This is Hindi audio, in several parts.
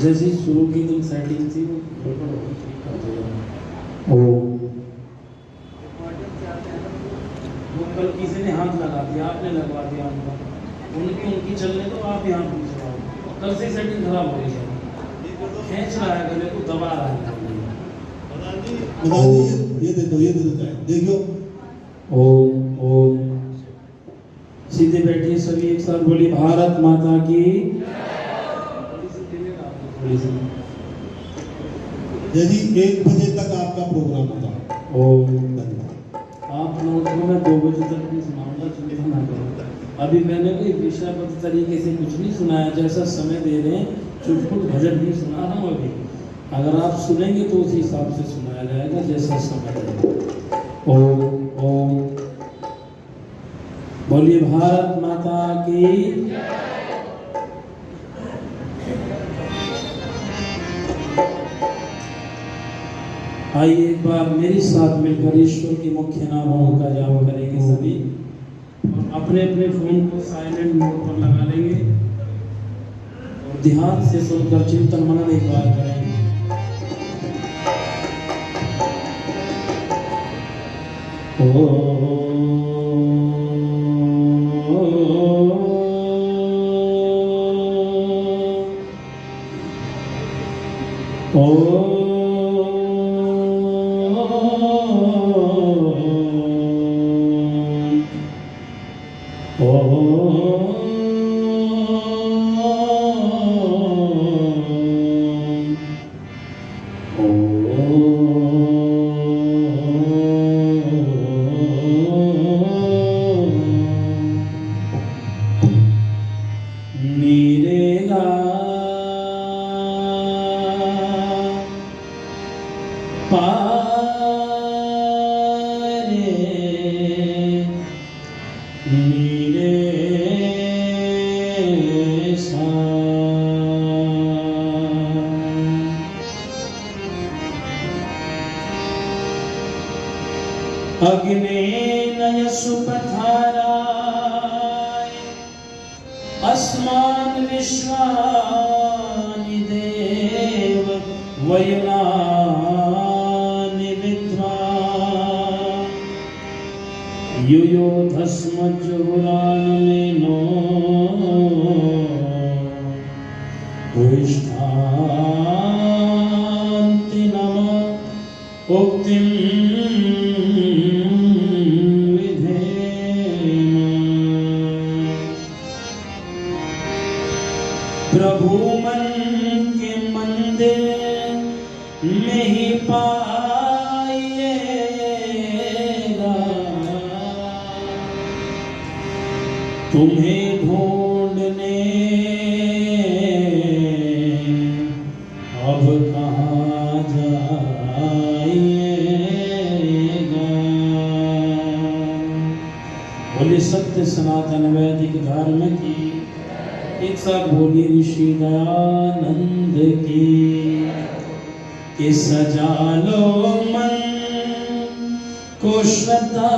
जैसे शुरू की जो सेटिंग थी वो गड़बड़ हो गई, ठीक कर दिया। वो कल किसी ने हाथ लगा दिया, आपने लगवा दिया उनकी चलने तो आप यहाँ पूछ रहे हो। कल से सेटिंग खराब हो गई है, खींच रहा है गले को, दबा रहा है। ये देखो ओम ओम। सीधे बैठिए सभी एक साथ, बोली भारत माता की। यदि 1 बजे तक आपका प्रोग्राम होता। ओम। आप लोगों को मैं 2 बजे तक नहीं सुनाऊंगा, चिंता ना करो। अभी मैंने कोई विषयबद्ध तरीके से कुछ नहीं सुनाया, जैसा समय दे रहे हैं चुटपुट भजन नहीं सुना रहा हूँ अभी। अगर आप सुनेंगे तो उसी हिसाब से सुनाया जाएगा जैसा समय दे। ओम ओम। बोलिए भारत माता की। आइए एक बार मेरे साथ मिलकर ईश्वर के मुख्य नामों का जाप करेंगे सभी, और अपने अपने फोन को साइलेंट मोड पर लगा लेंगे और ध्यान से सुनकर चिंतन मनन एक बार करेंगे। अग्नेन सुपथाराय अस्मान् विश्वानि देव वयुनानि विद्वा युयोधस्म जुहुरानमेनो उष्ठान्ति नमः उक्तिम् प्रभु मन के मंदिर में ही पाइएगा, तुम्हें ढूंढने अब कहाँ जाइएगा। बोले सत्य सनातन वैदिक धर्म की। एक साथ बोलिए ऋषि दयानंद की। कि सजा लो मन को श्रद्धा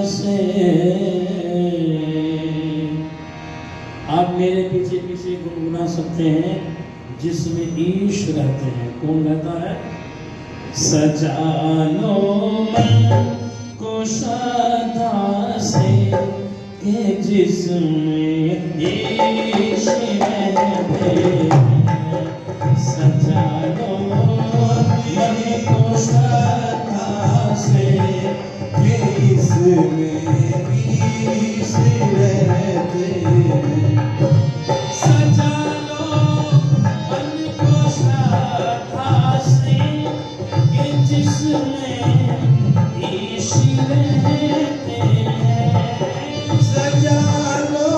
से। आप मेरे पीछे पीछे गुनगुना सकते हैं, जिसमें ईश रहते हैं। कौन रहता है? सजा लो मन को श्रद्धा से, के जिसमें ईश रहते हैं। सजा लो मन को श्रद्धा से, के जिसमें ईश रहते हैं। सजा लो मन को श्रद्धा से, के जिसमें ईश रहते हैं। सजा लो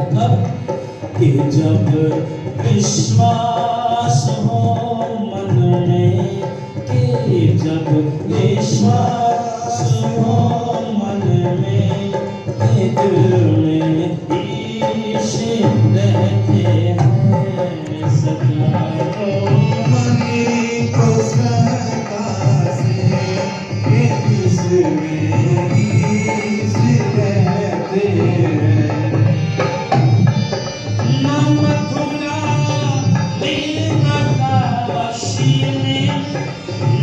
कि जब विश्वास हो मन में, कि जब विश्वास हो मन में, कि दिल में ईश्वर रहते हैं सदा मनी को सदा से के जिसमें ईश्वर रहते हैं। न मथुरा में न काशी में,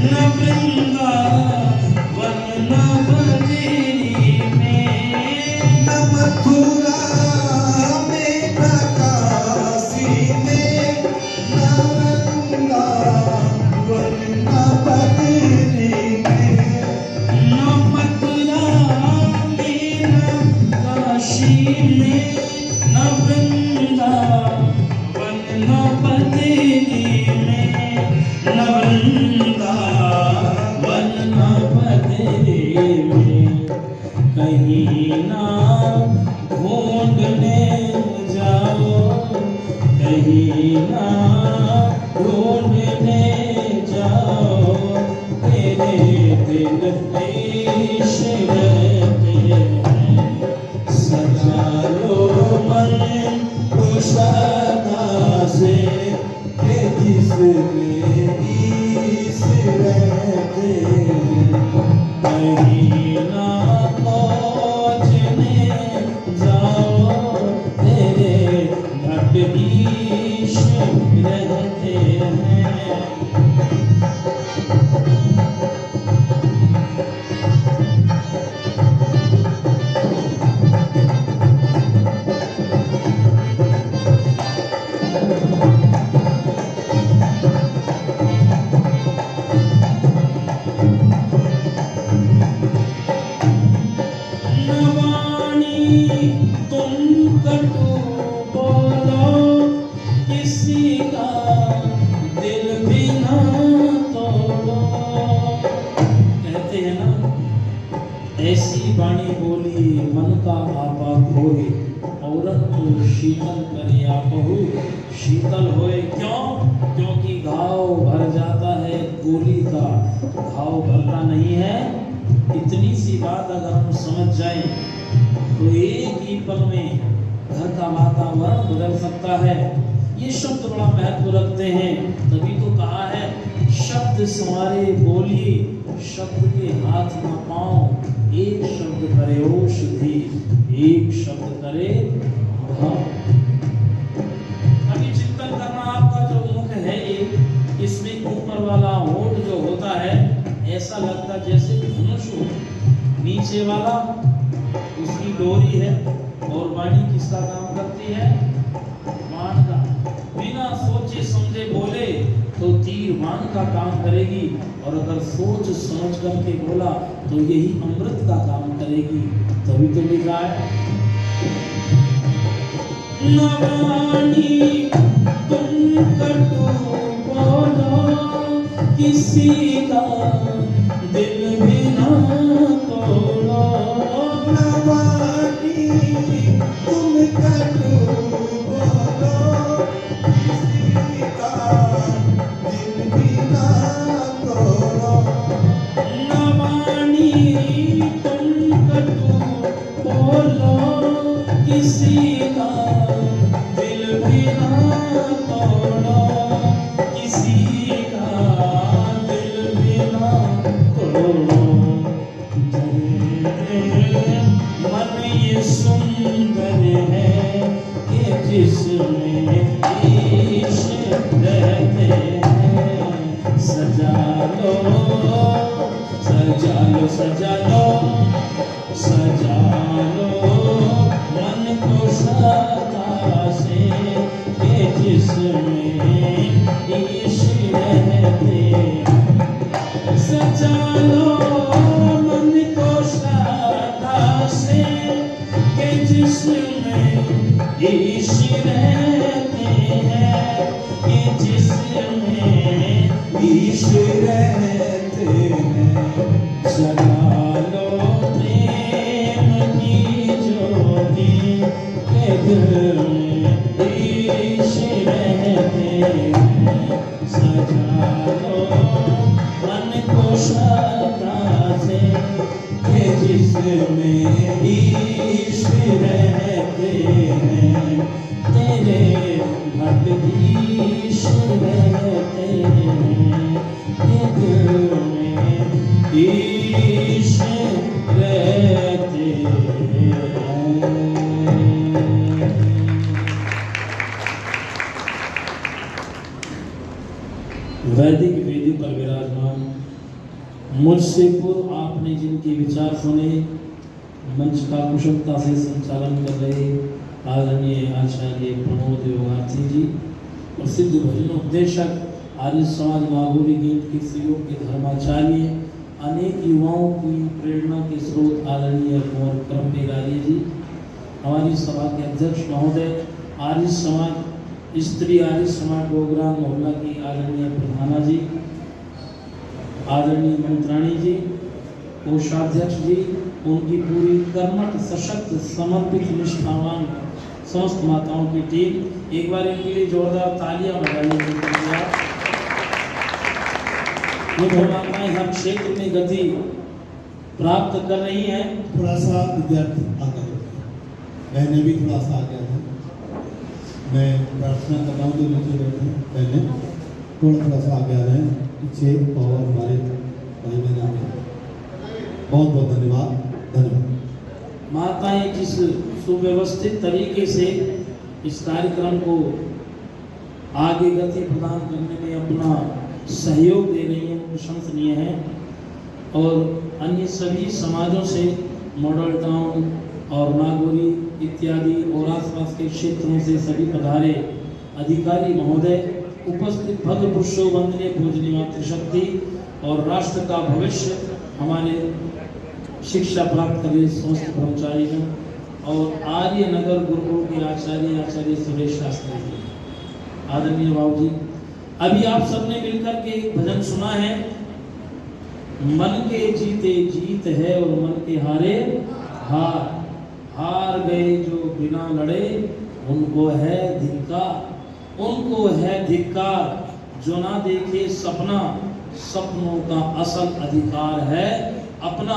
न वृंदावन न बद्री में, न मथुरा में न काशी में, न वृंदावन न बद्री में, न मथुरा में न काशी में, न वृंदावन न बद्री में, न वृंदावन न बद्री में, कहीं ना ढूंढने जाओ, कहीं ना ढूंढने जाओ, तेरे दिल ईश्वर रहते हैं सजा लो मन को सदा से के जिसमें ईश्वर रहते हैं। कहीं ना खोजने जाओ, तेरे भक्त ईश्वर रहते हैं। तुम कटु बोलो, किसी का दिल भी ना तोड़ो। कहते हैं ना, ऐसी वाणी बोली मन का आपा खोए, औरत को शीतल करे आपहु शीतल होए। क्यों? क्योंकि घाव भर जाता है, गोली का घाव भरता नहीं है। इतनी सी बात अगर हम समझ जाएं तो एक ही पल में घर का वातावरण बदल सकता है। ये शब्द बड़ा महत्व रखते हैं, तभी तो कहा है शब्द संवारे बोली, शब्द के हाथ न पाँव, एक शब्द करे औषधि, एक शब्द करे भाव। अभी चिंतन करना, आपका जो मुख है इसमें ऊपर वाला होठ जो होता है ऐसा लगता जैसे धनुष हो, नीचे वाला उसकी डोरी है, और वाणी किसका काम करती है? बाण का। बिना सोचे समझे बोले तो तीर बाण का काम करेगी, और अगर सोच समझ करके बोला तो यही अमृत का काम करेगी। तभी तो लिखा है नवानी तुम कटु बोलो, किसी का दिल भी ना तोड़ो। नवानी तुम कटु बोलो, किसी का दिल भी ना तोड़ो। नवानी तुम कटु बोलो, किसी का दिल भी ना तोड़ो, किसी का दिल भी ना तोड़ो। मन ये सुंदर है कि जिसमें ईश्वर रहते हैं। सजा लो सजा लो सजा लो सजा लो मन को सदा से कि जिसमें ईश्वर रहते हैं। सजा लो मन को सदा से कि जिसमें ईश्वर रहते हैं, कि जिसमें ईश्वर रहते हैं। जगा लो प्रेम की ज्योति, के दिल ईश रहते हैं, सजा लो मन को श्रद्धा से कि जिसमें ईश रहते हैं, तेरे भक्त ईश रहते हैं, कि दिल में ईश रहते हैं। वैदिक वेदी पर विराजमान मुझसे पूर्व आपने जिनके विचार सुने, मंच का कुशलता से संचालन कर रहे आदरणीय आचार्य प्रमोद योगार्थी जी और सिद्ध भजनोपदेशक आर्य समाज नागौरी गेट के सहयोग के धर्माचार्य, अनेक युवाओं की प्रेरणा के स्रोत आदरणीय कुंवर करमवीर आर्य जी, हमारी सभा के अध्यक्ष महोदय, आर्य समाज स्त्री आर्य समाज डोगरा मोहल्ला की आदरणीय प्रधाना जी, आदरणीय मंत्राणी जी, कोषाध्यक्ष जी, उनकी पूरी कर्मठ सशक्त समर्पित निष्ठावान समस्त माताओं की टीम, एक बार इनके लिए जोरदार तालियां बजाइए। माताएं हर क्षेत्र में गति प्राप्त कर रही हैं। थोड़ा सा विद्यार्थी आगे, मैंने भी थोड़ा सा आगे है, मैं प्रार्थना कर रहा हूँ तो नीचे बैठे पहले थोड़ा सा आगे आ रहे हैं पीछे, और हमारे भाई बहन आगे, बहुत बहुत धन्यवाद। माताएं जिस सुव्यवस्थित तरीके से इस कार्यक्रम को आगे गति प्रदान करने में अपना सहयोग दे रही हैं, प्रशंसनीय है। और अन्य सभी समाजों से, मॉडल टाउन और नागौरी इत्यादि और आसपास के क्षेत्रों से सभी पधारे अधिकारी महोदय, उपस्थित भद्र पुरुषों, वंदनीय पूजनीय मातृशक्ति और राष्ट्र का भविष्य, हमारे शिक्षा प्राप्त कर रहे समस्त कर्मचारीगण और आर्य नगर गुरुकुल के आचार्य सुरेश शास्त्री जी, आदरणीय बाबू जी, अभी आप सबने मिलकर के एक भजन सुना है, मन के जीते जीत है और मन के हारे हार, हार गए जो बिना लड़े उनको है धिक्कार, उनको है धिक्कार, जो ना देखे सपना, सपनों का असल अधिकार है अपना,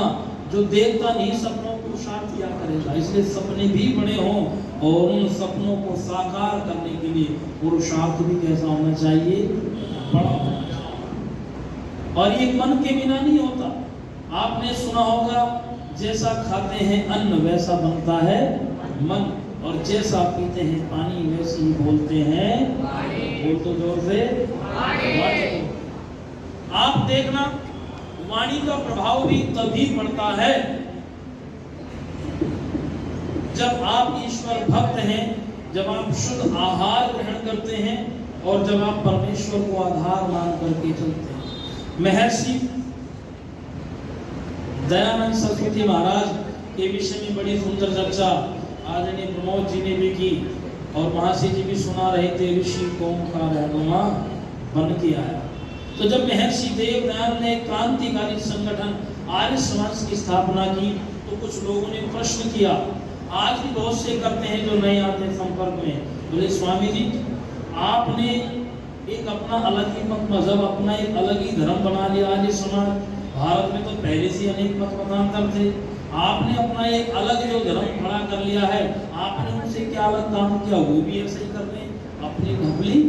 जो देखता नहीं सपनों को पुरुषार्थ किया करेगा। इसलिए सपने भी बड़े हों और उन सपनों को साकार करने के लिए पुरुषार्थ भी कैसा होना चाहिए, बड़ा होना चाहिए। और ये मन के बिना नहीं होता। आपने सुना होगा, जैसा खाते हैं अन्न वैसा बनता है मन, और जैसा पीते हैं पानी वैसे ही बोलते हैं, बोल तो जोर से, आप देखना वाणी का प्रभाव भी तभी पड़ता है जब आप ईश्वर भक्त हैं, जब आप शुद्ध आहार ग्रहण करते हैं और जब आप परमेश्वर को आधार मान करके चलते हैं। महर्षि दयानंद सरस्वती महाराज के विषय में बड़ी सुंदर चर्चा आदरणीय प्रमोद जी ने भी की और महाशय जी भी सुना रहे थे, ऋषि कौम का रहनुमा बन के आया। तो जब महर्षि देवदयाल ने क्रांतिकारी संगठन आर्य समाज की स्थापना की तो कुछ लोगों ने प्रश्न किया, आज भी बहुत से करते हैं जो नए आते संपर्क में, बोले स्वामी जी आपने एक अपना अलग ही मत मजहब, अपना एक अलग ही धर्म बना लिया आर्य समाज। भारत में तो पहले से अनेक मत मतांतर थे, आपने अपना एक अलग जो धर्म खड़ा कर लिया है, आपने उनसे क्या अलग काम किया, वो भी ऐसे ही कर रहे हैं, अपनी ढबली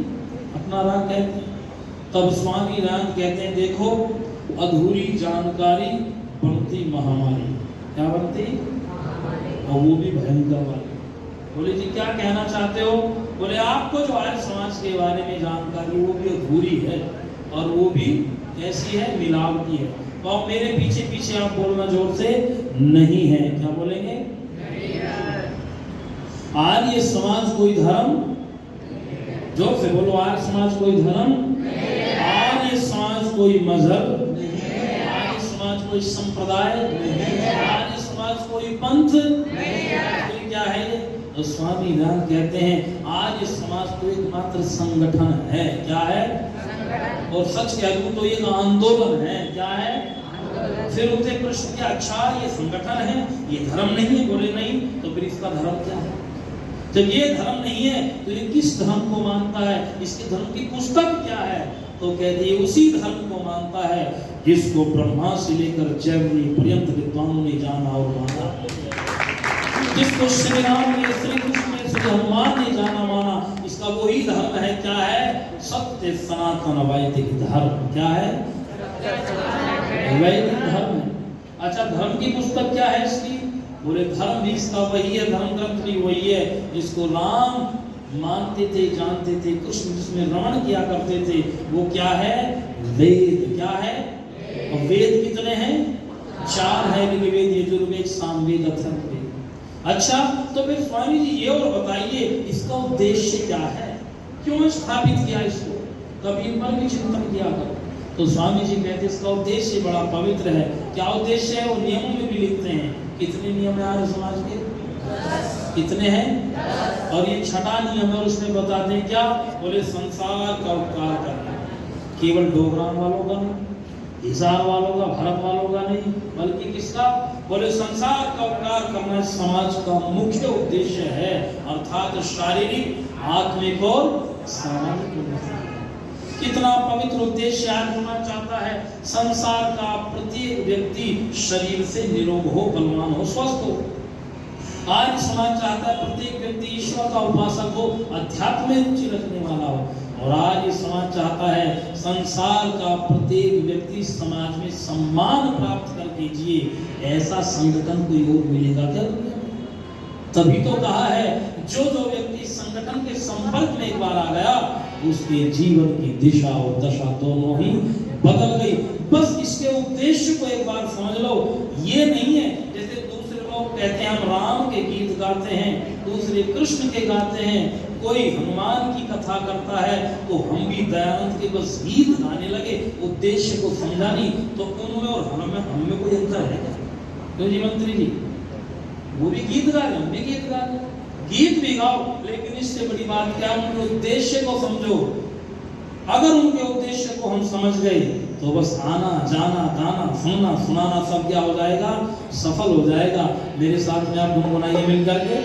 अपना राह कहते हैं। तब स्वामी राम कहते हैं, देखो अधूरी जानकारी बढ़ती महामारी, क्या बनती, और वो भी भयंकर वाली। बोले जी क्या कहना चाहते हो? बोले आपको जो आर्य समाज के बारे में जानकारी वो भी अधूरी है और वो भी कैसी है, मिलावटी है। तो मेरे पीछे पीछे आप बोलना जोर से, नहीं है। क्या बोलेंगे? नहीं है। आर्य समाज कोई धर्म, जोर से बोलो, आर्य समाज कोई धर्म, आर्य समाज कोई मजहब, आर्य समाज कोई संप्रदाय, आर्य समाज कोई पंथ, कोई क्या है? तो स्वामी राम कहते हैं आर्य समाज तो एकमात्र संगठन है। क्या है? और सच कह दूं तो एक आंदोलन है। क्या है? फिर उनसे प्रश्न किया, अच्छा ये संगठन है, ये धर्म नहीं है? बोले नहीं। तो फिर इसका धर्म क्या है? जब ये धर्म नहीं है तो ये किस धर्म को मानता है? इसके धर्म की पुस्तक क्या है? तो कहते हैं उसी धर्म को मानता है जिसको ब्रह्मा से लेकर जैवनी पर्यंत विद्वानों ने जाना और माना, जिसको श्री राम ने, श्री कृष्ण ने, श्री हनुमान ने जाना माना। इसका वही धर्म है। क्या है? सत्य सनातन वैदिक धर्म। क्या है? वैदिक धर्म है। अच्छा, धर्म की पुस्तक क्या है इसकी? बोले धर्म भी इसका वही है, धर्म ग्रंथ भी वही है जिसको राम मानते थे, जानते थे, कृष्ण जिसमें रमण किया करते थे, वो क्या है? वेद। क्या है? और वेद कितने हैं? 4 है। ऋग्वेद, यजुर्वेद, सामवेद, अथर्ववेद। अच्छा, तो फिर स्वामी जी ये और बताइए इसका उद्देश्य क्या है? क्यों स्थापित किया इसको? कभी इन पर भी चिंतन किया करो। तो स्वामी जी कहते इसका उद्देश्य बड़ा पवित्र है। क्या उद्देश्य है? वो नियमों में भी लिखते हैं। कितने नियम है आर्य समाज के? कितने हैं? और ये 6वां नियम है, उसमें बताते हैं क्या? बोले संसार का उपकार करना। केवल डोगरान वालों का नहीं, हिसार वालों का, भरत वालों का नहीं, बल्कि किसका? बोले संसार का उपकार करना समाज का मुख्य उद्देश्य है, अर्थात शारीरिक, आत्मिक और सामाजिक उन्नति। कितना पवित्र उद्देश्य आज होना चाहता है? संसार का प्रत्येक व्यक्ति शरीर से निरोग हो, बलवान हो, स्वस्थ हो। आज समाज चाहता है प्रत्येक व्यक्ति ईश्वर का उपासक हो, अध्यात्म में रुचि रखने वाला हो। और आज ये समाज चाहता है संसार का प्रत्येक व्यक्ति समाज में सम्मान प्राप्त करके जिए। ऐसा संगठन कोई और मिलेगा क्या? तभी तो कहा है जो व्यक्ति संगठन के संपर्क में एक बार आ गया उसके जीवन की दिशा और दशा दोनों ही बदल गई। बस इसके उद्देश्य को एक बार समझ लो। ये नहीं है जैसे दूसरे लोग कहते हैं हम राम के गीत गाते हैं, दूसरे कृष्ण के गाते हैं, कोई हनुमान की कथा करता है तो हम भी दयानंद के बस गीत गाने लगे, उद्देश्य को समझा नहीं। तो उनमें और हम में कोई अंतर है क्या? क्यों जी मंत्री जी? वो भी गीत गा रहे, हम भी गीत गा रहे, गीत भी गाओ, लेकिन इससे बड़ी बात क्या है? उनके उद्देश्य को समझो। अगर उनके उद्देश्य को हम समझ गए तो बस आना जाना गाना सुनना सुनाना सब क्या हो जाएगा? सफल हो जाएगा। मेरे साथ में आप गुनगुनाइए मिल करके।